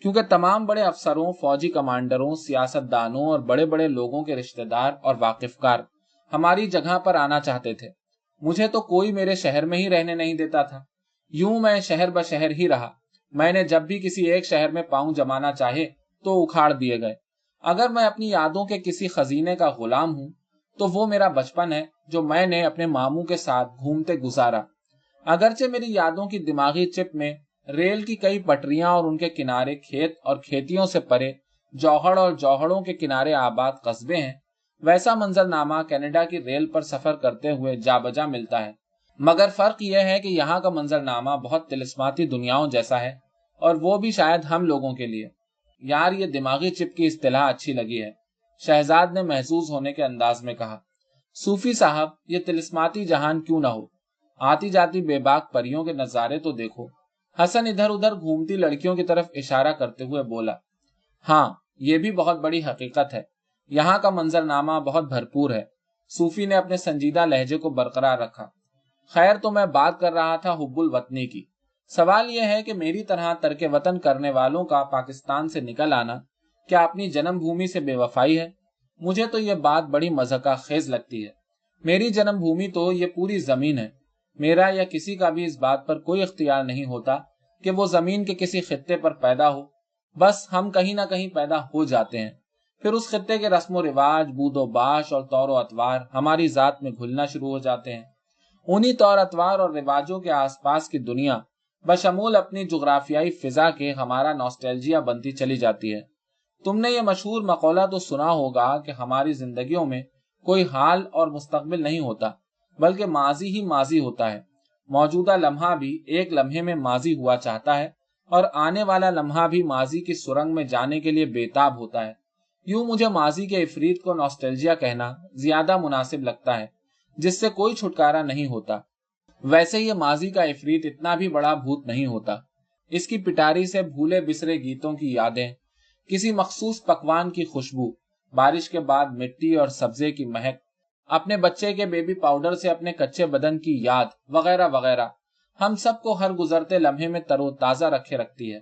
کیونکہ تمام بڑے افسروں، فوجی کمانڈروں، سیاست دانوں اور بڑے بڑے لوگوں کے رشتہ دار اور واقفکار ہماری جگہ پر آنا چاہتے تھے۔ مجھے تو کوئی میرے شہر میں ہی رہنے نہیں دیتا تھا۔ یوں میں شہر بشہر ہی رہا۔ میں نے جب بھی کسی ایک شہر میں پاؤں جمانا چاہے تو اکھاڑ دیے گئے۔ اگر میں اپنی یادوں کے کسی خزینے کا غلام ہوں تو وہ میرا بچپن ہے جو میں نے اپنے ماموں کے ساتھ گھومتے گزارا۔ اگرچہ میری یادوں کی دماغی چپ میں ریل کی کئی پٹریاں اور ان کے کنارے کھیت اور کھیتیوں سے پرے جوہڑ اور جوہڑوں کے کنارے آباد قصبے ہیں، ویسا منظر نامہ کینیڈا کی ریل پر سفر کرتے ہوئے جا بجا ملتا ہے۔ مگر فرق یہ ہے کہ یہاں کا منظر نامہ بہت طلسماتی دنیاؤں جیسا ہے، اور وہ بھی شاید ہم لوگوں کے لیے۔ یار، یہ دماغی چپ کی اصطلاح اچھی لگی ہے، شہزاد نے محظوظ ہونے کے انداز میں کہا۔ صوفی صاحب، یہ طلسماتی جہان کیوں نہ ہو؟ آتی جاتی بے باک پریوں کے نظارے تو دیکھو۔ حسن ادھر ادھر گھومتی لڑکیوں کی طرف اشارہ کرتے ہوئے بولا۔ ہاں، یہ بھی بہت بڑی حقیقت ہے، یہاں کا منظر نامہ بہت بھرپور ہے۔ صوفی نے اپنے سنجیدہ لہجے کو برقرار رکھا۔ خیر، تو میں بات کر رہا تھا حب الوطنی کی۔ سوال یہ ہے کہ میری طرح ترک وطن کرنے والوں کا پاکستان سے نکل آنا کیا اپنی جنم بھومی سے بے وفائی ہے؟ مجھے تو یہ بات بڑی مضحکہ خیز لگتی ہے۔ میری جنم بھومی تو یہ پوری زمین ہے۔ میرا یا کسی کا بھی اس بات پر کوئی اختیار نہیں ہوتا کہ وہ زمین کے کسی خطے پر پیدا ہو، بس ہم کہیں نہ کہیں پیدا ہو جاتے ہیں، پھر اس خطے کے رسم و رواج، بود و باش اور طور و اطوار ہماری ذات میں گھلنا شروع ہو جاتے ہیں۔ انہی طور اطوار اور رواجوں کے آس پاس کی دنیا بشمول اپنی جغرافیائی فضا کے ہمارا نوسٹیلجیا بنتی چلی جاتی ہے۔ تم نے یہ مشہور مقولہ تو سنا ہوگا کہ ہماری زندگیوں میں کوئی حال اور مستقبل نہیں ہوتا، بلکہ ماضی ہی ماضی ہوتا ہے۔ موجودہ لمحہ بھی ایک لمحے میں ماضی ہوا چاہتا ہے، اور آنے والا لمحہ بھی ماضی کی سرنگ میں جانے کے لیے بےتاب ہوتا ہے۔ یوں مجھے ماضی کے عفریت کو نوسٹیلجیا کہنا زیادہ مناسب لگتا ہے، جس سے کوئی چھٹکارا نہیں ہوتا۔ ویسے یہ ماضی کا عفریت اتنا بھی بڑا بھوت نہیں ہوتا۔ اس کی پٹاری سے بھولے بسرے گیتوں کی یادیں، کسی مخصوص پکوان کی خوشبو، بارش کے بعد مٹی اور سبزے کی مہک، اپنے بچے کے بیبی پاؤڈر سے اپنے کچے بدن کی یاد، وغیرہ وغیرہ، ہم سب کو ہر گزرتے لمحے میں تر و تازہ رکھے رکھتی ہے۔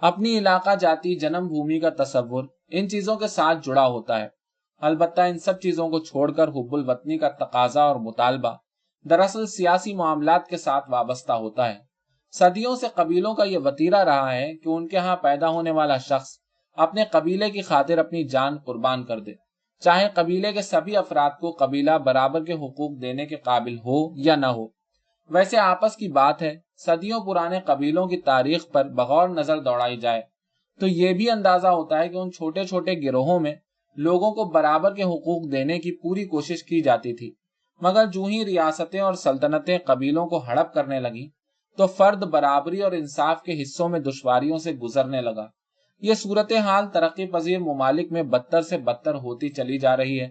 اپنی علاقہ جاتی جنم بھومی کا تصور ان چیزوں کے ساتھ جڑا ہوتا ہے۔ البتہ ان سب چیزوں کو چھوڑ کر حب الوطنی کا تقاضا اور مطالبہ دراصل سیاسی معاملات کے ساتھ وابستہ ہوتا ہے۔ صدیوں سے قبیلوں کا یہ وتیرہ رہا ہے کہ ان کے ہاں پیدا ہونے والا شخص اپنے قبیلے کی خاطر اپنی جان قربان کر دے، چاہے قبیلے کے سبھی افراد کو قبیلہ برابر کے حقوق دینے کے قابل ہو یا نہ ہو۔ ویسے آپس کی بات ہے، صدیوں پرانے قبیلوں کی تاریخ پر بغور نظر دوڑائی جائے تو یہ بھی اندازہ ہوتا ہے کہ ان چھوٹے چھوٹے گروہوں میں لوگوں کو برابر کے حقوق دینے کی پوری کوشش کی جاتی تھی، مگر جو ہی ریاستیں اور سلطنتیں قبیلوں کو ہڑپ کرنے لگیں تو فرد برابری اور انصاف کے حصوں میں دشواریوں سے گزرنے لگا۔ یہ صورتحال ترقی پذیر ممالک میں بدتر سے بدتر ہوتی چلی جا رہی ہے،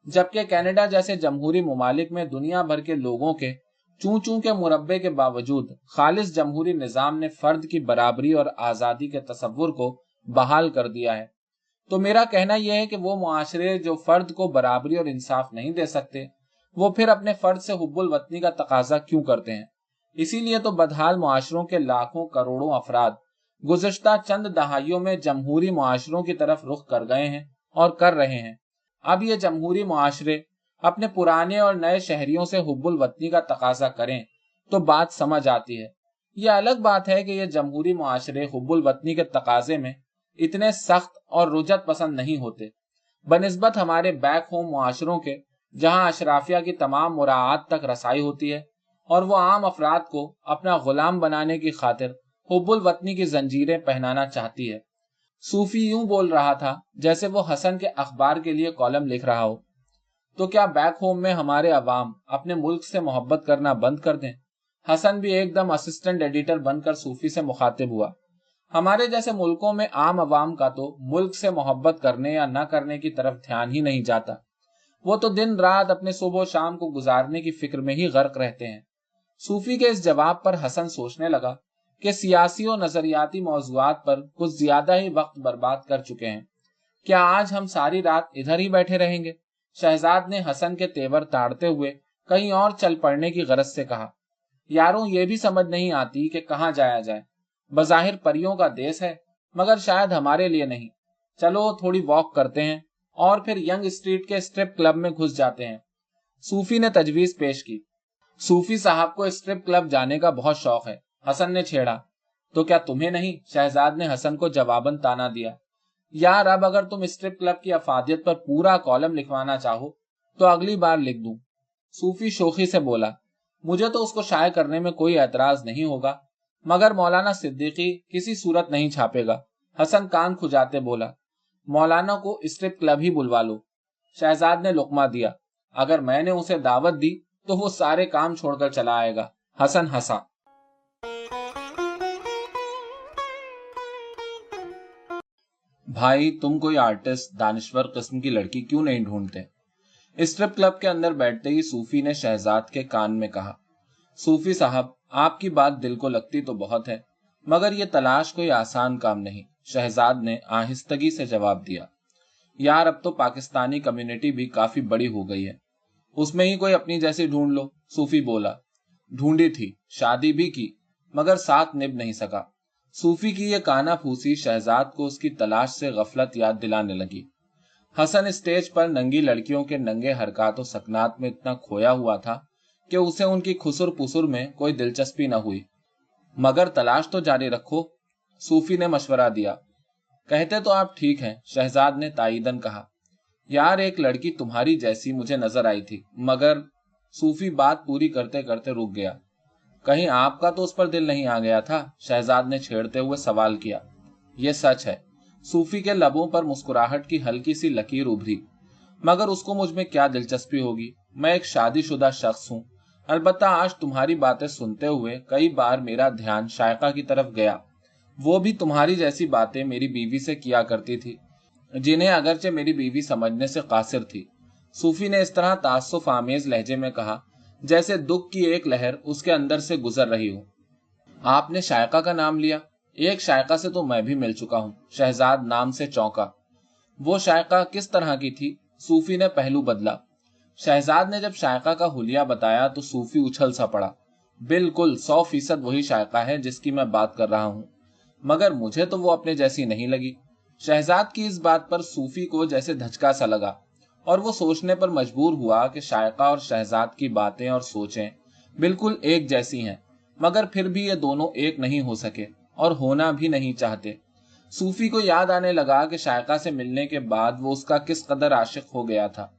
جبکہ کینیڈا جیسے جمہوری ممالک میں دنیا بھر کے لوگوں کے چوں چوں کے مربے کے باوجود خالص جمہوری نظام نے فرد کی برابری اور آزادی کے تصور کو بحال کر دیا ہے۔ تو میرا کہنا یہ ہے کہ وہ معاشرے جو فرد کو برابری اور انصاف نہیں دے سکتے، وہ پھر اپنے فرد سے حب الوطنی کا تقاضا کیوں کرتے ہیں؟ اسی لیے تو بدحال معاشروں کے لاکھوں کروڑوں افراد گزشتہ چند دہائیوں میں جمہوری معاشروں کی طرف رخ کر گئے ہیں اور کر رہے ہیں۔ اب یہ جمہوری معاشرے اپنے پرانے اور نئے شہریوں سے حب الوطنی کا تقاضا کریں تو بات سمجھ آتی ہے۔ یہ الگ بات ہے کہ یہ جمہوری معاشرے حب الوطنی کے تقاضے میں اتنے سخت اور رجعت پسند نہیں ہوتے، بنسبت ہمارے بیک ہوم معاشروں کے जहां अशराफिया की तमाम मुराआत तक रसाई होती है और वो आम अफराद को अपना गुलाम बनाने की खातिर हुब्बुल वतनी की जंजीरें पहनाना चाहती है। सूफी यूं बोल रहा था जैसे वो हसन के अखबार के लिए कॉलम लिख रहा हो। तो क्या बैक होम में हमारे अवाम अपने मुल्क से मोहब्बत करना बंद कर दें? हसन भी एकदम असिस्टेंट एडिटर बनकर सूफी से मुखातिब हुआ। हमारे जैसे मुल्कों में आम अवाम का तो मुल्क से मोहब्बत करने या न करने की तरफ ध्यान ही नहीं जाता। वो तो दिन रात अपने सुबह शाम को गुजारने की फिक्र में ही गर्क रहते हैं। सूफी के इस जवाब पर हसन सोचने लगा कि सियासी और नजरियाती मौजुआत पर कुछ ज्यादा ही वक्त बर्बाद कर चुके हैं। क्या आज हम सारी रात इधर ही बैठे रहेंगे? शहजाद ने हसन के तेवर ताड़ते हुए कहीं और चल पड़ने की गरज से कहा। यारों, ये भी समझ नहीं आती कि कहाँ जाया जाए। बज़ाहिर परियों का देश है, मगर शायद हमारे लिए नहीं। चलो थोड़ी वॉक करते हैं और फिर यंग स्ट्रीट के स्ट्रिप क्लब में घुस जाते हैं। सूफी ने तजवीज पेश की। सूफी साहब को स्ट्रिप क्लब जाने का बहुत शौक है, हसन ने छेड़ा। तो क्या तुम्हें नहीं? शहजाद ने हसन को जवाबन ताना दिया। यार, अब अगर तुम स्ट्रिप क्लब की अफादियत पर पूरा कॉलम लिखवाना चाहो तो अगली बार लिख दूं। सूफी शोखी से बोला। मुझे तो उसको शाये करने में कोई एतराज नहीं होगा, मगर मौलाना सिद्दीकी किसी सूरत नहीं छापेगा। हसन कान खुजाते बोला। मौलाना को स्ट्रिप क्लब ही बुलवा लो। शहजाद ने लुकमा दिया। अगर मैंने उसे दावत दी तो वो सारे काम छोड़कर चला आएगा। हसन हंसा। भाई, तुम कोई आर्टिस्ट दानिश्वर किस्म की लड़की क्यों नहीं ढूंढते? स्ट्रिप क्लब के अंदर बैठते ही सूफी ने शहजाद के कान में कहा। सूफी साहब, आपकी बात दिल को लगती तो बहुत है, मगर ये तलाश कोई आसान काम नहीं। शहजाद ने आहिस्तगी से जवाब दिया। यार, अब तो पाकिस्तानी कम्युनिटी भी काफी बड़ी हो गई है, उसमें ही कोई अपनी जैसी ढूंढ लो। सूफी बोला। ढूंढी थी, शादी भी की, मगर साथ निभ नहीं सका। सूफी की ये काना फूसी शहजाद को उसकी तलाश से गफलत याद दिलाने लगी। हसन स्टेज पर नंगी लड़कियों के नंगे हरकत और सकनात में इतना खोया हुआ था कि उसे उनकी खुसुर पुसुर में कोई दिलचस्पी न हुई। मगर तलाश तो जारी रखो, सूफी ने मशवरा दिया। कहते तो आप ठीक हैं, शहजाद ने ताईदन कहा। यार, एक लड़की तुम्हारी जैसी मुझे नजर आई थी, मगर सूफी बात पूरी करते करते रुक गया। कहीं आपका तो उस पर दिल नहीं आ गया था? शहजाद ने छेड़ते हुए सवाल किया। यह सच है। सूफी के लबों पर मुस्कुराहट की हल्की सी लकीर उभरी। मगर उसको मुझ में क्या दिलचस्पी होगी? मैं एक शादीशुदा शख्स हूँ। अलबत्ता आज तुम्हारी बातें सुनते हुए कई बार मेरा ध्यान शायका की तरफ गया। वो भी तुम्हारी जैसी बातें मेरी बीवी से किया करती थी, जिन्हें अगरचे मेरी बीवी समझने से कासिर थी। सूफी ने इस तरह तासुफ आमेज लहजे में कहा जैसे दुख की एक लहर उसके अंदर से गुजर रही हो। आपने शायका का नाम लिया। एक शायका से तो मैं भी मिल चुका हूँ। शहजाद नाम से चौंका। वो शायका किस तरह की थी? सूफी ने पहलू बदला। शहजाद ने जब शायका का हुलिया बताया तो सूफी उछल सा पड़ा। बिल्कुल 100% वही शायका है जिसकी मैं बात कर रहा हूँ, मगर मुझे तो वो अपने जैसी नहीं लगी। शहजाद की इस बात पर सूफी को जैसे धचका सा लगा और वो सोचने पर मजबूर हुआ कि शायका और शहजाद की बातें और सोचें बिल्कुल एक जैसी हैं, मगर फिर भी ये दोनों एक नहीं हो सके और होना भी नहीं चाहते। सूफी को याद आने लगा कि शायका से मिलने के बाद वो उसका किस कदर आशिक हो गया था,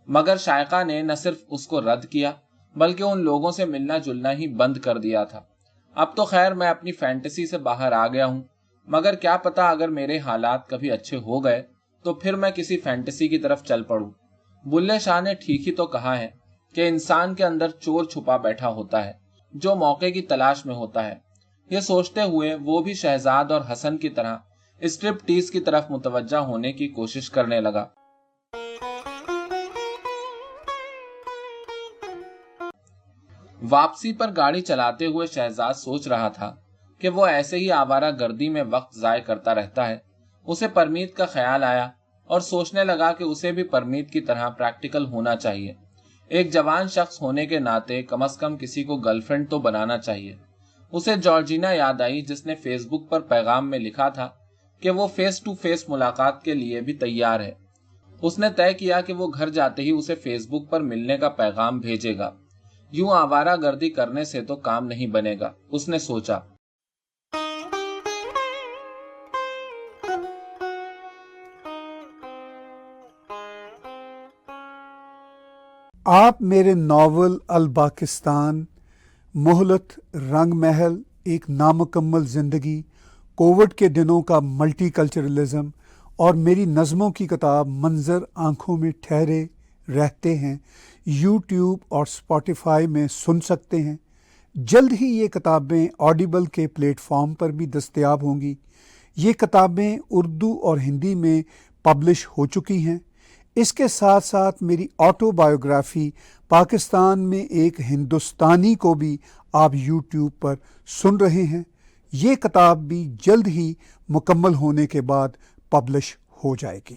मगर शायका ने न सिर्फ उसको रद्द किया बल्कि उन लोगों से मिलना जुलना ही बंद कर दिया था। अब तो खैर मैं अपनी फैंटेसी से बाहर आ गया हूँ, मगर क्या पता अगर मेरे हालात कभी अच्छे हो गए तो फिर मैं किसी फैंटेसी की तरफ चल पड़ूं। बुल्ले शाह ने ठीक ही तो कहा है कि इंसान के अंदर चोर छुपा बैठा होता है जो मौके की तलाश में होता है। ये सोचते हुए वो भी शहजाद और हसन की तरह स्ट्रिप टीज की तरफ मुतवज्जा होने की कोशिश करने लगा। वापसी पर गाड़ी चलाते हुए शहजाद सोच रहा था कि वो ऐसे ही आवारा गर्दी में वक्त जाय करता रहता है। उसे परमीत का ख्याल आया और सोचने लगा कि उसे भी परमीत की तरह प्रैक्टिकल होना चाहिए। एक जवान शख्स होने के नाते कम से कम किसी को गर्लफ्रेंड तो बनाना चाहिए। उसे जॉर्जिना याद आई जिसने फेसबुक पर पैगाम में लिखा था कि वो फेस टू फेस मुलाकात के लिए भी तैयार है। उसने तय किया कि वो घर जाते ही उसे फेसबुक पर मिलने का पैगाम भेजेगा। यूं आवारा गर्दी करने से तो काम नहीं बनेगा, उसने सोचा। آپ میرے ناول الباکستان، مہلت، رنگ محل، ایک نامکمل زندگی، کووڈ کے دنوں کا ملٹی کلچرلزم اور میری نظموں کی کتاب منظر آنکھوں میں ٹھہرے رہتے ہیں یوٹیوب اور اسپاٹیفائی میں سن سکتے ہیں۔ جلد ہی یہ کتابیں آڈیبل کے پلیٹ فارم پر بھی دستیاب ہوں گی۔ یہ کتابیں اردو اور ہندی میں پبلش ہو چکی ہیں۔ اس کے ساتھ ساتھ میری آٹو بایوگرافی پاکستان میں ایک ہندوستانی کو بھی آپ یوٹیوب پر سن رہے ہیں۔ یہ کتاب بھی جلد ہی مکمل ہونے کے بعد پبلش ہو جائے گی۔